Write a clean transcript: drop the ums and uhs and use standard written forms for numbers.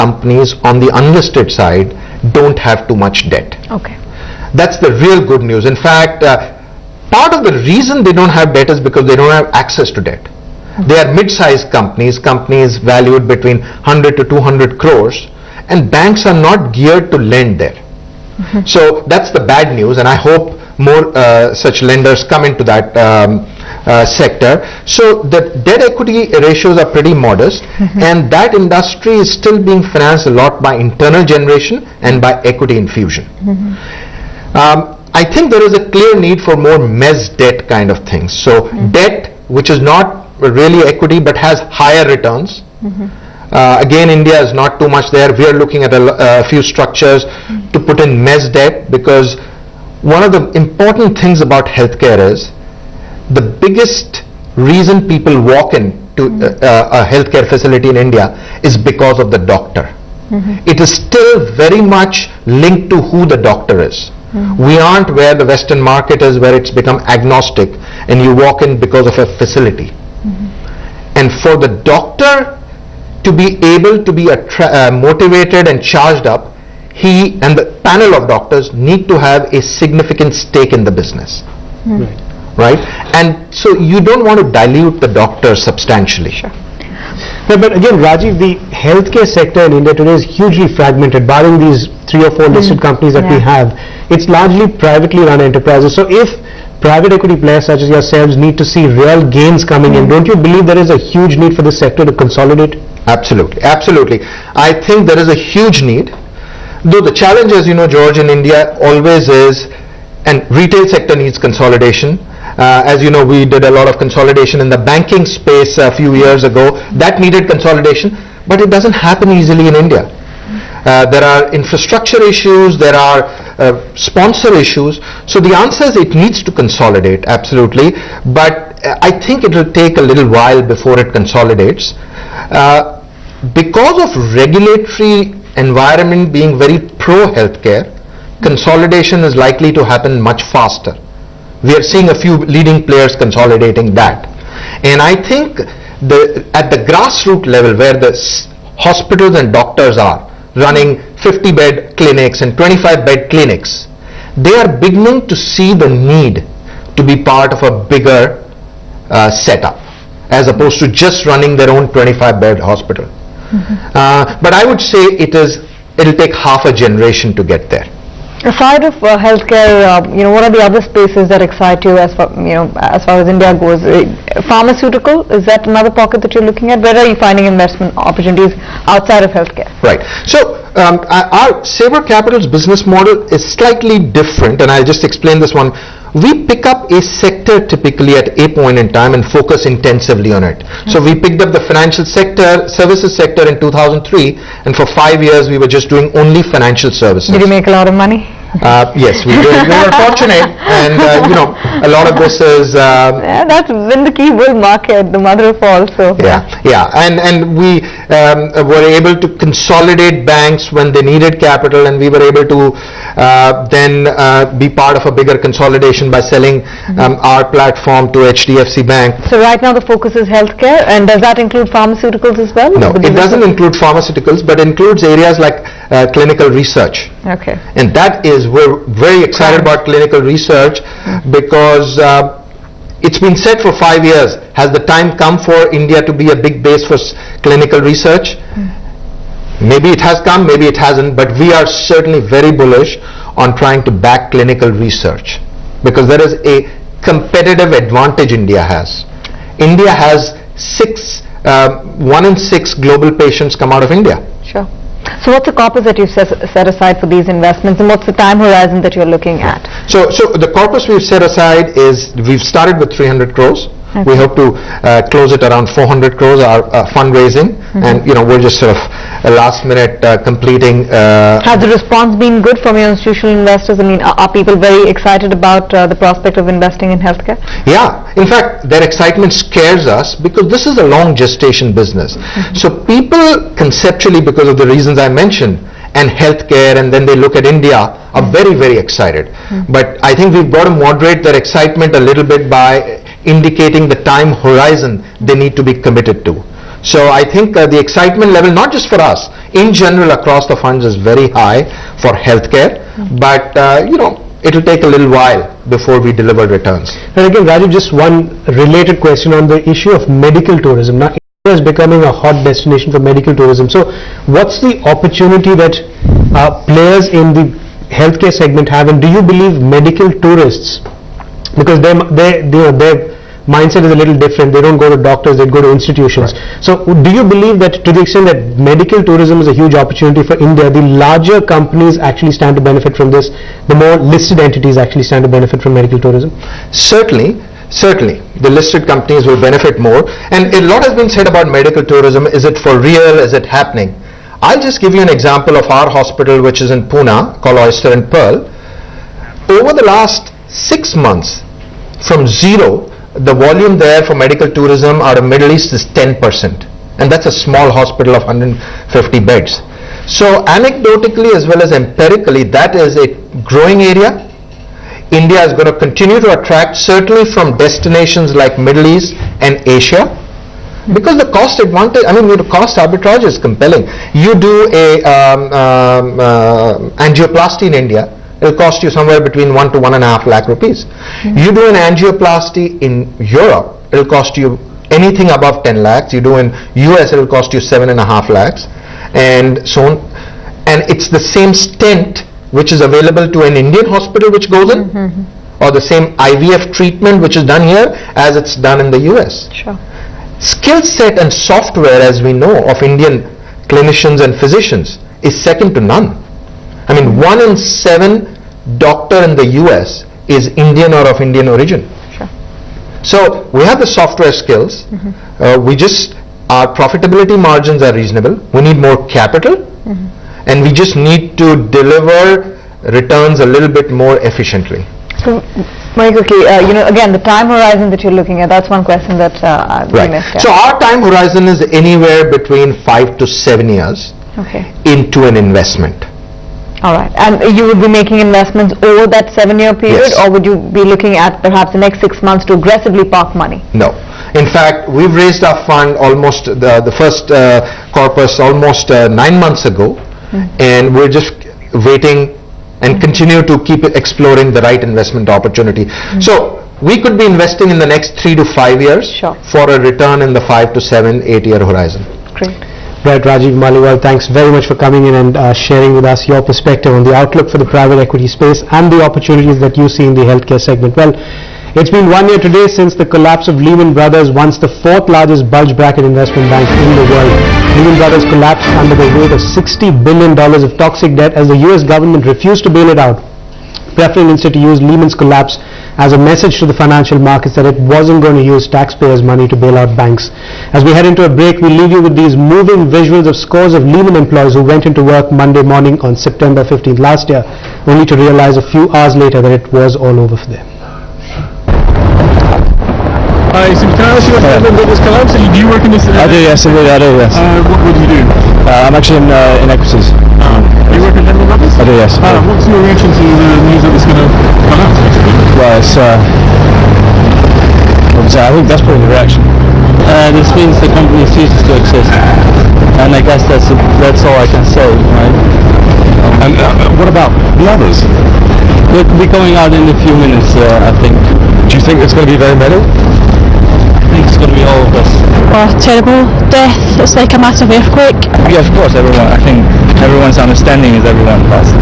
companies on the unlisted side don't have too much debt. Okay. That's the real good news. In fact, part of the reason they don't have debt is because they don't have access to debt. They are mid-sized companies valued between 100 to 200 crores, and banks are not geared to lend there. So that's the bad news, and I hope more such lenders come into that sector. So the debt equity ratios are pretty modest, and that industry is still being financed a lot by internal generation and by equity infusion. I think there is a clear need for more mezz debt kind of things. So debt which is not really equity but has higher returns. Again, India is not too much there. We are looking at a few structures to put in mezz debt, because one of the important things about healthcare is the biggest reason people walk into a healthcare facility in India is because of the doctor. It is still very much linked to who the doctor is. We aren't where the Western market is, where it's become agnostic and you walk in because of a facility. And for the doctor to be able to be motivated and charged up, he and the panel of doctors need to have a significant stake in the business. Right? And so you don't want to dilute the doctor substantially. But again, Rajiv, the healthcare sector in India today is hugely fragmented, barring these 3 or 4 listed companies that we have. It's largely privately run enterprises. So if private equity players such as yourselves need to see real gains coming in, don't you believe there is a huge need for this sector to consolidate? Absolutely, absolutely. I think there is a huge need. Though the challenge, as you know, George, in India always is, and retail sector needs consolidation. As you know, we did a lot of consolidation in the banking space a few years ago. That needed consolidation, but it doesn't happen easily in India. There are infrastructure issues, there are sponsor issues. So the answer is it needs to consolidate, absolutely. But I think it will take a little while before it consolidates. Because of regulatory environment being very pro-healthcare, consolidation is likely to happen much faster. We are seeing a few leading players consolidating that. And I think at the grassroots level, where the hospitals and doctors are running 50-bed clinics and 25-bed clinics, they are beginning to see the need to be part of a bigger setup, as opposed to just running their own 25-bed hospital. But I would say it'll take half a generation to get there. Aside of healthcare, what are the other spaces that excite you as far as India goes? Pharmaceutical, is that another pocket that you're looking at? Where are you finding investment opportunities outside of healthcare? Right. So our Sabre Capital's business model is slightly different, and I'll just explain this one. We pick up a sector typically at a point in time and focus intensively on it. So we picked up the financial sector, services sector in 2003, and for 5 years we were just doing only financial services. Did you make a lot of money? Yes, we were fortunate, and a lot of this is that's been the key bull market, the mother of all. So and we were able to consolidate banks when they needed capital, and we were able to then be part of a bigger consolidation by selling our platform to HDFC Bank. So right now the focus is healthcare, and does that include pharmaceuticals as well? No, it doesn't include pharmaceuticals, but includes areas like clinical research. Okay. And that is, we're very excited about clinical research, because it's been said for 5 years, has the time come for India to be a big base for clinical research? Maybe it has come, maybe it hasn't, but we are certainly very bullish on trying to back clinical research, because there is a competitive advantage India has. India has 1 in 6 global patients come out of India. Sure. So what's the corpus that you've set aside for these investments, and what's the time horizon that you're looking at? So the corpus we've set aside is, we've started with 300 crores. Okay. We hope to close it around 400 crores, our fundraising, and we're just sort of last minute completing. Has the response been good from your institutional investors? I mean, are people very excited about the prospect of investing in healthcare? Yeah, in fact, their excitement scares us, because this is a long gestation business. So people conceptually, because of the reasons I mentioned, and healthcare, and then they look at India, are very, very excited. But I think we've got to moderate their excitement a little bit by indicating the time horizon they need to be committed to. So I think the excitement level, not just for us, in general across the funds is very high for healthcare, but it'll take a little while before we deliver returns. And again, Rajiv, just one related question on the issue of medical tourism. Now, India is becoming a hot destination for medical tourism. So, what's the opportunity that players in the healthcare segment have, and do you believe medical tourists, because their mindset is a little different, they don't go to doctors, they go to institutions. Right. So do you believe that to the extent that medical tourism is a huge opportunity for India, the larger companies actually stand to benefit from this, the more listed entities actually stand to benefit from medical tourism? Certainly, the listed companies will benefit more, and a lot has been said about medical tourism. Is it for real? Is it happening? I'll just give you an example of our hospital, which is in Pune, called Oyster and Pearl. Over the last 6 months, from zero, the volume there for medical tourism out of Middle East is 10%, and that's a small hospital of 150 beds. So anecdotally as well as empirically, that is a growing area. India is going to continue to attract, certainly from destinations like Middle East and Asia, because the cost advantage, the cost arbitrage is compelling. You do a angioplasty in India, it will cost you somewhere between 1 to 1.5 lakh rupees. You do an angioplasty in Europe, it will cost you anything above 10 lakhs. You do in US, it will cost you 7.5 lakhs, and so on. And it's the same stent which is available to an Indian hospital which goes in, or the same IVF treatment which is done here as it's done in the US. Sure. Skill set and software, as we know, of Indian clinicians and physicians is second to none. 1 in 7 doctor in the US is Indian or of Indian origin. Sure. So we have the software skills. Our profitability margins are reasonable. We need more capital, and we just need to deliver returns a little bit more efficiently. So, very quickly, again, the time horizon that you're looking at, that's one question that we missed. So our time horizon is anywhere between 5 to 7 years into an investment. All right. And you would be making investments over that 7-year period, or would you be looking at perhaps the next 6 months to aggressively park money? No. In fact, we've raised our fund almost, the first corpus almost 9 months ago, and we're just waiting and continue to keep exploring the right investment opportunity. So we could be investing in the next 3 to 5 years for a return in the 5 to 7, 8-year horizon. Great. Right, Rajiv Maliwal, thanks very much for coming in and sharing with us your perspective on the outlook for the private equity space and the opportunities that you see in the healthcare segment. Well, it's been 1 year today since the collapse of Lehman Brothers, once the 4th largest bulge bracket investment bank in the world. Lehman Brothers collapsed under the weight of $60 billion of toxic debt as the US government refused to bail it out, preferring instead to use Lehman's collapse as a message to the financial markets that it wasn't going to use taxpayers' money to bail out banks. As we head into a break, we leave you with these moving visuals of scores of Lehman employees who went into work Monday morning on September 15th last year, only to realize a few hours later that it was all over for them. Hi, so can I ask you a little bit about this collapse? Do you work in this? I do, yes. What do you do? I'm actually in equities. Do you work in Lehman Brothers? I do, yes. What's your reaction to the news that it's going to collapse, basically? Well, it's, I think that's probably the reaction. This means the company ceases to exist, and I guess that's all I can say, right? And what about the others? They'll be going out in a few minutes, I think. Do you think it's going to be very many? I think it's going to be all of us. Oh, terrible death. It's like a massive earthquake. Yeah, of course, everyone. I think everyone's understanding is everyone passed.